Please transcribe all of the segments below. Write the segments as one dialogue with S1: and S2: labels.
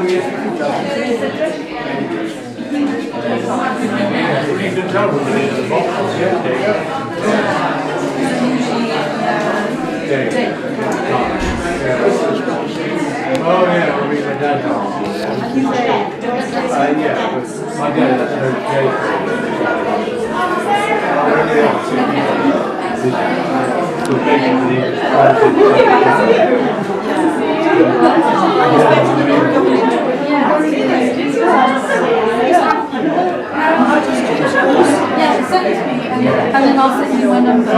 S1: Oh yeah, I mean my dad. Yeah, my dad. That's okay.
S2: And then I'll send you my number.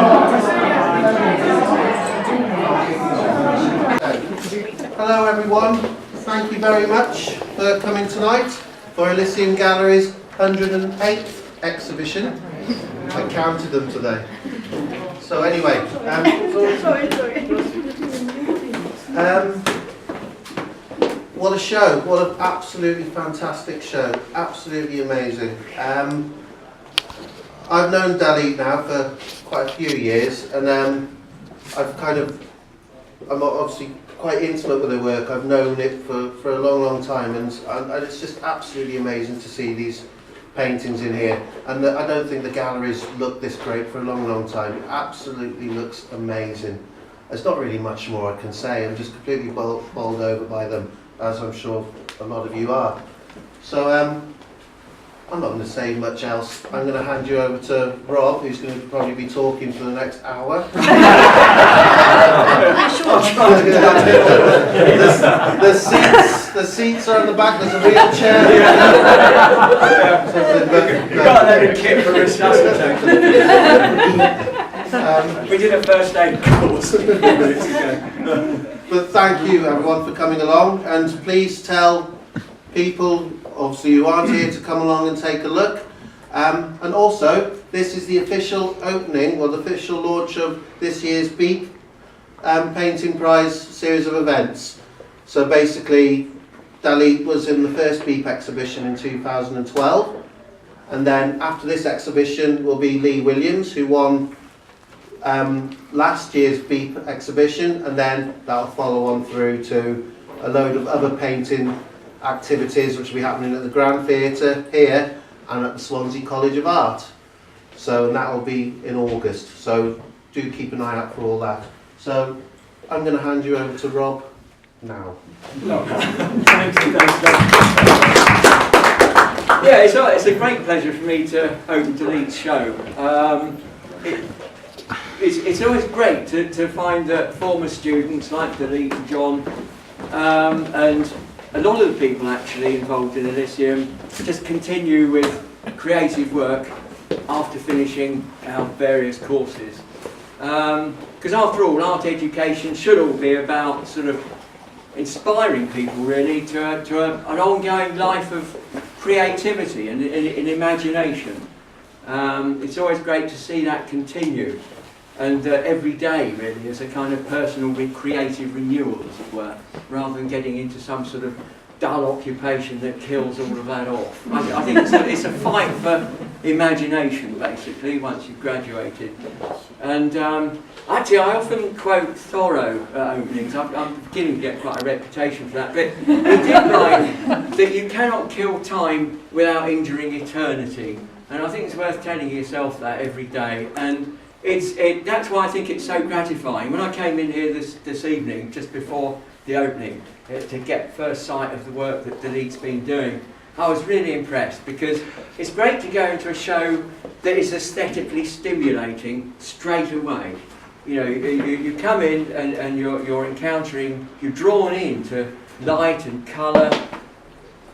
S3: Hello everyone, thank you very much for coming tonight for Elysium Gallery's 108th exhibition. I counted them today. So anyway, what a show, what an absolutely fantastic show, absolutely amazing. I've known Dalit now for quite a few years, and I'm obviously quite intimate with her work. I've known it for a long time, and it's just absolutely amazing to see these paintings in here. And I don't think the galleries looked this great for a long time. It absolutely looks amazing. There's not really much more I can say. I'm just completely bowled over by them, as I'm sure a lot of you are. So I'm not going to say much else. I'm going to hand you over to Rob, who's going to probably be talking for the next hour. The seats are in the back. There's a wheelchair.
S4: You got that kit for resuscitation. We did a first aid course a few minutes ago.
S3: But thank you everyone for coming along, and please tell people obviously who aren't here to come along and take a look. And also, this is the official opening, or the official launch of this year's Beep Painting Prize series of events. So basically, Dalit was in the first Beep exhibition in 2012, and then after this exhibition will be Lee Williams, who won last year's Beep exhibition, and then that'll follow on through to a load of other painting activities which will be happening at the Grand Theatre here and at the Swansea College of Art. So that will be in August, so do keep an eye out for all that. So I'm going to hand you over to Rob now.
S4: Thanks. Yeah, it's a great pleasure for me to open Dalit's show. It's always great to find that former students like Dalit and John and a lot of the people actually involved in Elysium just continue with creative work after finishing our various courses. Because after all, art education should all be about sort of inspiring people really to an ongoing life of creativity and imagination. It's always great to see that continue, and every day really is a kind of personal creative renewal, as it were, rather than getting into some sort of dull occupation that kills all of that off. I think it's a fight for imagination, basically, once you've graduated. And actually, I often quote Thoreau openings. I'm beginning to get quite a reputation for that, but he did write that you cannot kill time without injuring eternity. And I think it's worth telling yourself that every day. And that's why I think it's so gratifying. When I came in here this evening, just before the opening, to get first sight of the work that Dalit's been doing, I was really impressed, because it's great to go into a show that is aesthetically stimulating straight away. You know, you come in and you're drawn into light and colour,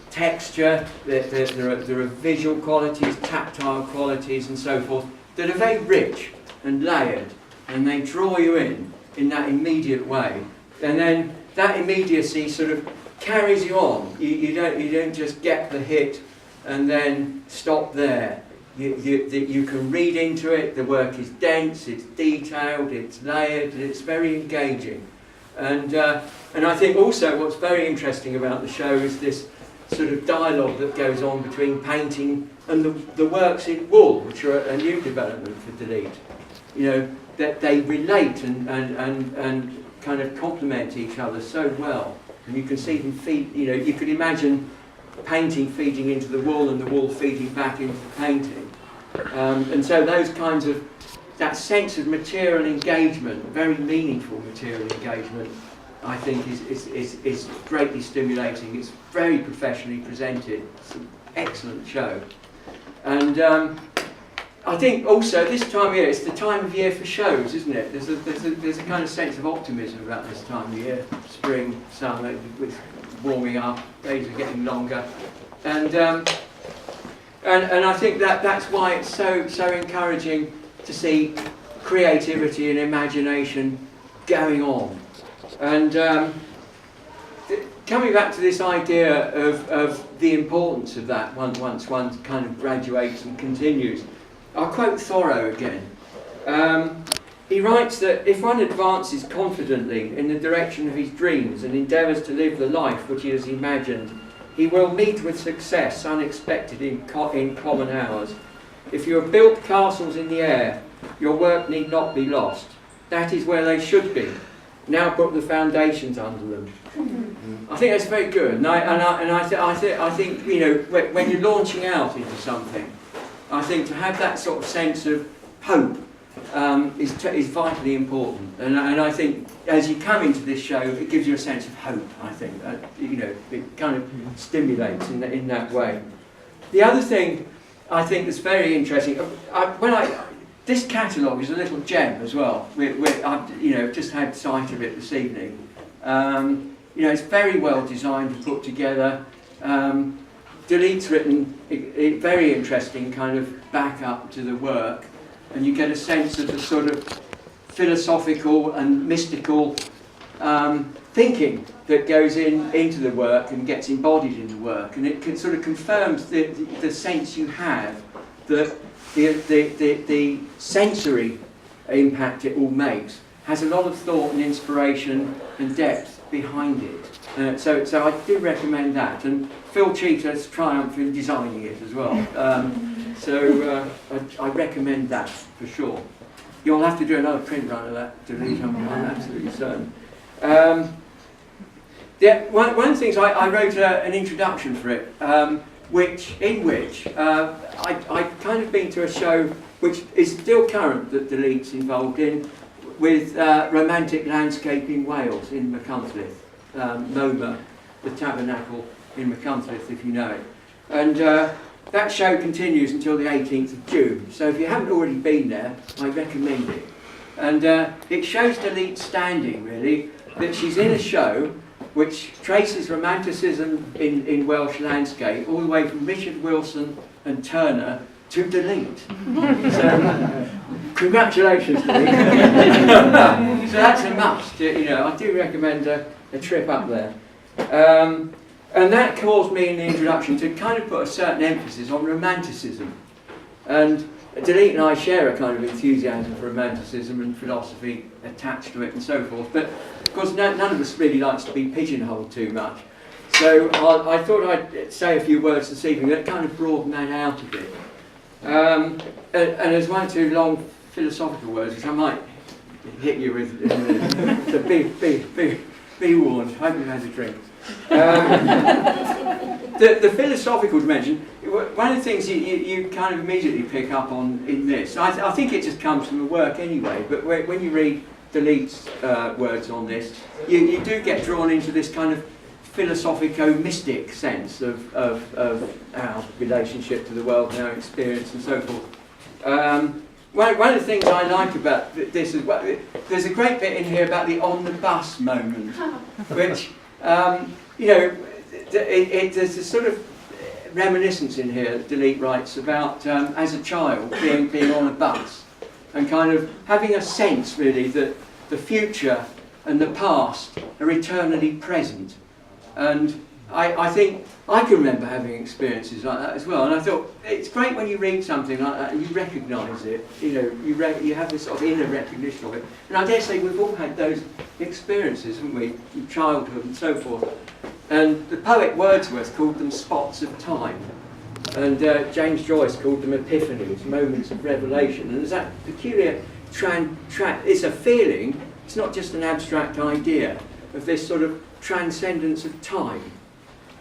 S4: texture, there are visual qualities, tactile qualities and so forth that are very rich and layered, and they draw you in that immediate way. And then that immediacy sort of carries you on. You don't just get the hit and then stop there. You can read into it. The work is dense, it's detailed, it's layered, and it's very engaging. And I think also what's very interesting about the show is this sort of dialogue that goes on between painting and the works in wool, which are a new development for Dalit. You know, that they relate and kind of complement each other so well. and you can see them feed, you know, you could imagine painting feeding into the wall and the wall feeding back into the painting. And so those kinds of, that sense of material engagement, very meaningful material engagement, I think is greatly stimulating. It's very professionally presented. It's an excellent show. And I think also this time of year, it's the time of year for shows, isn't it? There's a kind of sense of optimism about this time of year. Spring, summer, with warming up, days are getting longer. And I think that's why it's so encouraging to see creativity and imagination going on. And coming back to this idea of the importance of that once one kind of graduates and continues, I'll quote Thoreau again. He writes that if one advances confidently in the direction of his dreams and endeavours to live the life which he has imagined, he will meet with success unexpected in common hours. If you have built castles in the air, your work need not be lost. That is where they should be. Now put the foundations under them. I think that's very good, and I think you know, when you're launching out into something, I think to have that sort of sense of hope is vitally important. And I think as you come into this show, it gives you a sense of hope. I think you know, it kind of stimulates in that way. The other thing I think that's very interesting, this catalogue is a little gem as well. I've you know, just had sight of it this evening. You know, it's very well designed and put together. Dalit's written a very interesting kind of backup to the work, and you get a sense of the sort of philosophical and mystical thinking that goes into the work and gets embodied in the work, and it sort of confirms the sense you have that the sensory impact it all makes has a lot of thought and inspiration and depth behind it. So I do recommend that, and Phil Cheetah's triumph in designing it as well. I recommend that for sure. You'll have to do another print run of that, Dalit, I'm absolutely certain. One of the things I wrote an introduction for it, in which I'd kind of been to a show which is still current that Dalit's involved in, with romantic landscape in Wales, in Machynlleth, MoMA, the Tabernacle in Machynlleth, if you know it. And that show continues until the 18th of June, so if you haven't already been there, I recommend it. And it shows Dalit standing, really, that she's in a show which traces romanticism in Welsh landscape all the way from Richard Wilson and Turner to Dalit. So, congratulations, Dalit. So that's a must. You know, I do recommend a trip up there. And that caused me in the introduction to kind of put a certain emphasis on romanticism. And Dalit and I share a kind of enthusiasm for romanticism and philosophy attached to it and so forth. But of course, none of us really likes to be pigeonholed too much. So I thought I'd say a few words this evening that kind of broaden that out a bit. And as one or two long philosophical words, which I might hit you with, so be warned. Hope you've had a drink. The philosophical dimension, one of the things you kind of immediately pick up on in this, I think it just comes from the work anyway, but when you read Dalit's words on this, you do get drawn into this kind of philosophico-mystic sense of our relationship to the world and our experience and so forth. One of the things I like about this is, there's a great bit in here about the on the bus moment, which, you know, there's a sort of reminiscence in here that Dalit writes about as a child being on a bus and kind of having a sense really that the future and the past are eternally present. And I think I can remember having experiences like that as well, and I thought it's great when you read something like that and you recognise it, you know, you have this sort of inner recognition of it. And I dare say we've all had those experiences, haven't we, in childhood and so forth. And the poet Wordsworth called them spots of time, and James Joyce called them epiphanies, moments of revelation. And there's that peculiar it's a feeling, it's not just an abstract idea. of this sort of transcendence of time.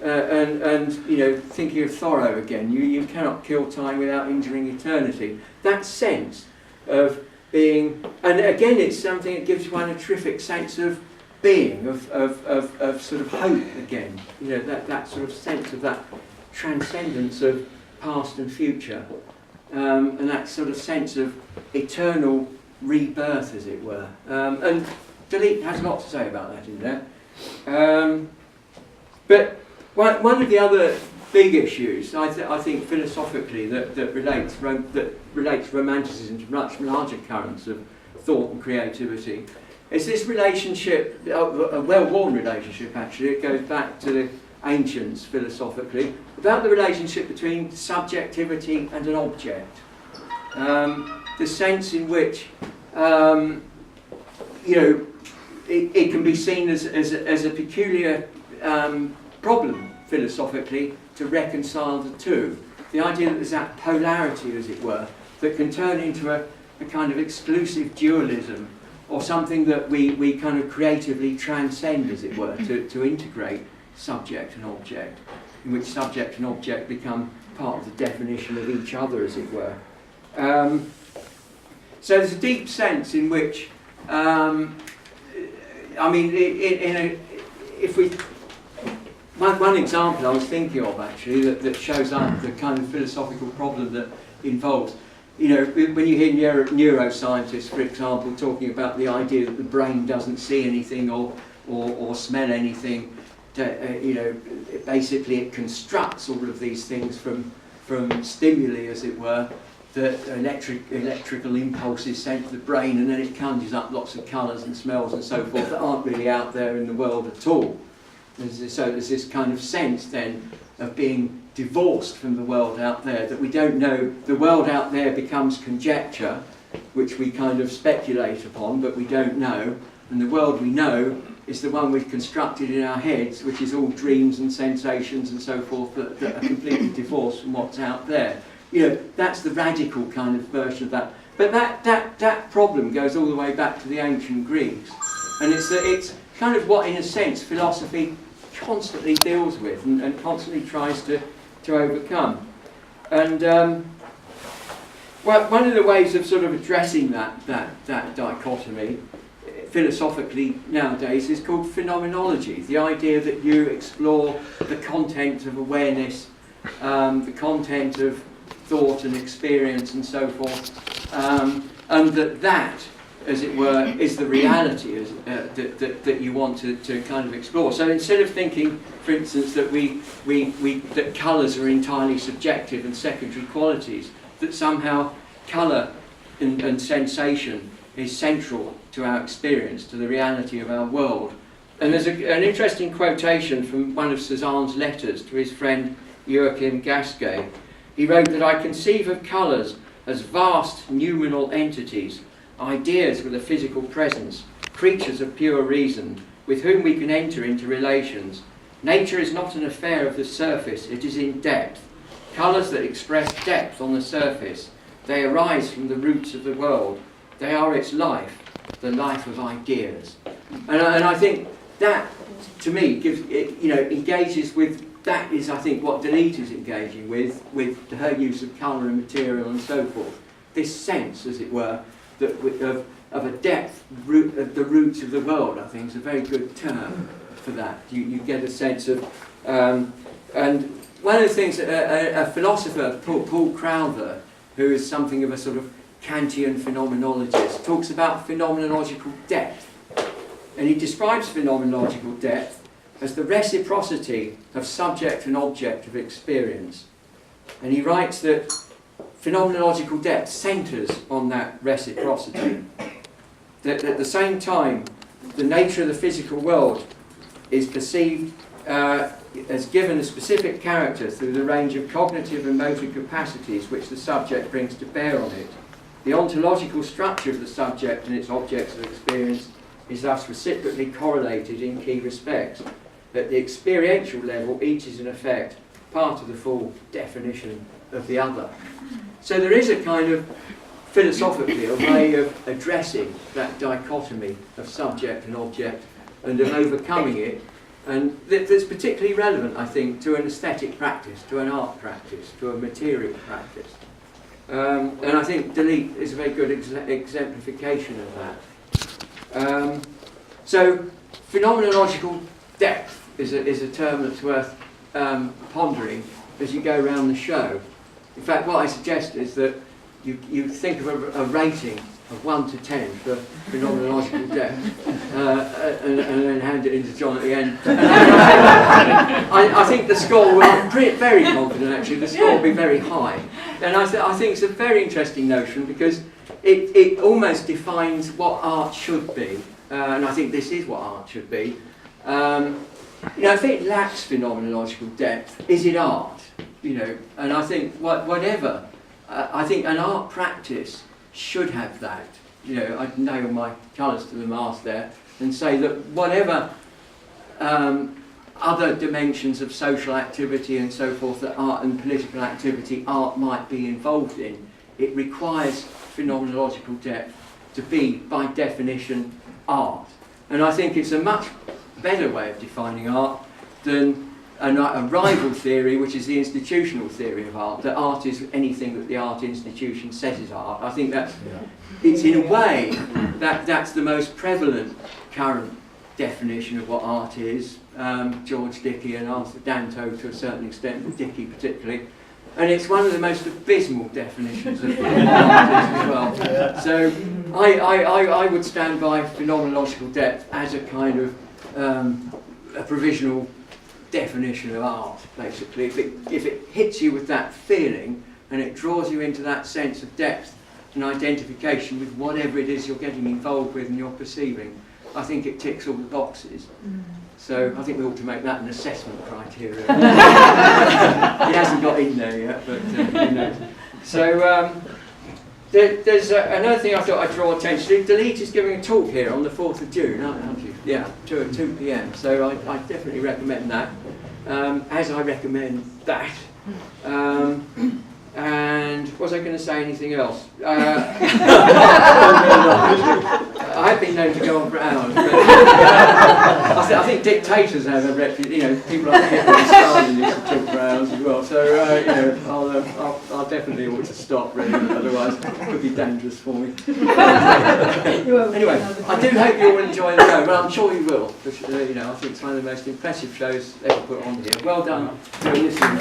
S4: And you know, thinking of Thoreau again, you cannot kill time without injuring eternity. That sense of being, and again, it's something that gives one a terrific sense of being, of sort of hope again. You know, that sort of sense of that transcendence of past and future, and that sort of sense of eternal rebirth, as it were. And Dalit has a lot to say about that in there. But one of the other big issues, I think philosophically, that relates romanticism to much larger currents of thought and creativity, is this relationship, a well-worn relationship actually. It goes back to the ancients philosophically, about the relationship between subjectivity and an object. The sense in which you know, it can be seen as a peculiar problem philosophically to reconcile the two. The idea that there's that polarity, as it were, that can turn into a kind of exclusive dualism, or something that we kind of creatively transcend, as it were, to integrate subject and object, in which subject and object become part of the definition of each other, as it were. So there's a deep sense in which, I mean, if we, one example I was thinking of actually that shows up the kind of philosophical problem that involves, you know, when you hear neuroscientists, for example, talking about the idea that the brain doesn't see anything or smell anything, you know, basically it constructs all of these things from stimuli, as it were, that electrical impulses sent to the brain, and then it conjures up lots of colours and smells and so forth that aren't really out there in the world at all. So there's this kind of sense then of being divorced from the world out there, that we don't know. The world out there becomes conjecture, which we kind of speculate upon, but we don't know. And the world we know is the one we've constructed in our heads, which is all dreams and sensations and so forth that are completely divorced from what's out there. You know, that's the radical kind of version of that. But that problem goes all the way back to the ancient Greeks. And it's kind of what, in a sense, philosophy constantly deals with and constantly tries to overcome. And one of the ways of sort of addressing that dichotomy philosophically nowadays is called phenomenology. The idea that you explore the content of awareness, the content of thought and experience and so forth, and that, as it were, is the reality that you want to kind of explore. So instead of thinking, for instance, that that colours are entirely subjective and secondary qualities, that somehow colour and sensation is central to our experience, to the reality of our world. And there's an interesting quotation from one of Cézanne's letters to his friend Joachim Gasquet. He wrote that I conceive of colours as vast noumenal entities, ideas with a physical presence, creatures of pure reason, with whom we can enter into relations. Nature is not an affair of the surface, it is in depth. Colours that express depth on the surface, they arise from the roots of the world. They are its life, the life of ideas. And I think that, to me, gives it, you know, engages with, that is, I think, what Dalit is engaging with her use of colour and material and so forth. This sense, as it were, that of a depth, of the roots of the world, I think, is a very good term for that. You get a sense of, and one of the things, a philosopher, Paul Crowther, who is something of a sort of Kantian phenomenologist, talks about phenomenological depth. And he describes phenomenological depth as the reciprocity of subject and object of experience. And he writes that phenomenological depth centres on that reciprocity. That at the same time, the nature of the physical world is perceived as given a specific character through the range of cognitive and motor capacities which the subject brings to bear on it. The ontological structure of the subject and its objects of experience is thus reciprocally correlated in key respects. At the experiential level, each is in effect part of the full definition of the other. So there is a kind of, philosophically, a way of addressing that dichotomy of subject and object and of overcoming it. And that's particularly relevant, I think, to an aesthetic practice, to an art practice, to a material practice. And I think Dalit is a very good exemplification of that. So, phenomenological depth is a term that's worth pondering as you go around the show. In fact, what I suggest is that you think of a rating of 1 to 10 for phenomenological depth, and then hand it into John at the end. I think the score will, I'm very confident actually, the score will be very high. And I think it's a very interesting notion because it almost defines what art should be, and I think this is what art should be. If it lacks phenomenological depth, is it art? And I think whatever, I think an art practice should have that. I'd nail my colours to the mast there and say that whatever other dimensions of social activity and so forth that art and political activity art might be involved in, it requires phenomenological depth to be, by definition, art. And I think it's a much better way of defining art than a rival theory, which is the institutional theory of art, that art is anything that the art institution says is art. I think that's, it's in a way, that's the most prevalent current definition of what art is. George Dickey and Arthur Danto to a certain extent, but Dickey particularly. And it's one of the most abysmal definitions of what art is as well. So I would stand by phenomenological depth as a kind of a provisional definition of art, basically. If it hits you with that feeling and it draws you into that sense of depth and identification with whatever it is you're getting involved with and you're perceiving, I think it ticks all the boxes. So I think we ought to make that an assessment criteria. It hasn't got in there yet, but who knows. So there's another thing I thought I'd draw attention to. Dalit is giving a talk here on the 4th of June, aren't you? Yeah, 2 p.m. So I definitely recommend that, as I recommend that. And was I going to say anything else? I have been known to go on for hours, but I think dictators have a reputation. People like Hitler and Stalin used to talk for hours as well. So I'll definitely ought to stop, really. Otherwise, it could be dangerous for me. Anyway, I do hope you all enjoy the show. Well, I'm sure you will. Because, I think it's one of the most impressive shows ever put on here. Well done for listening.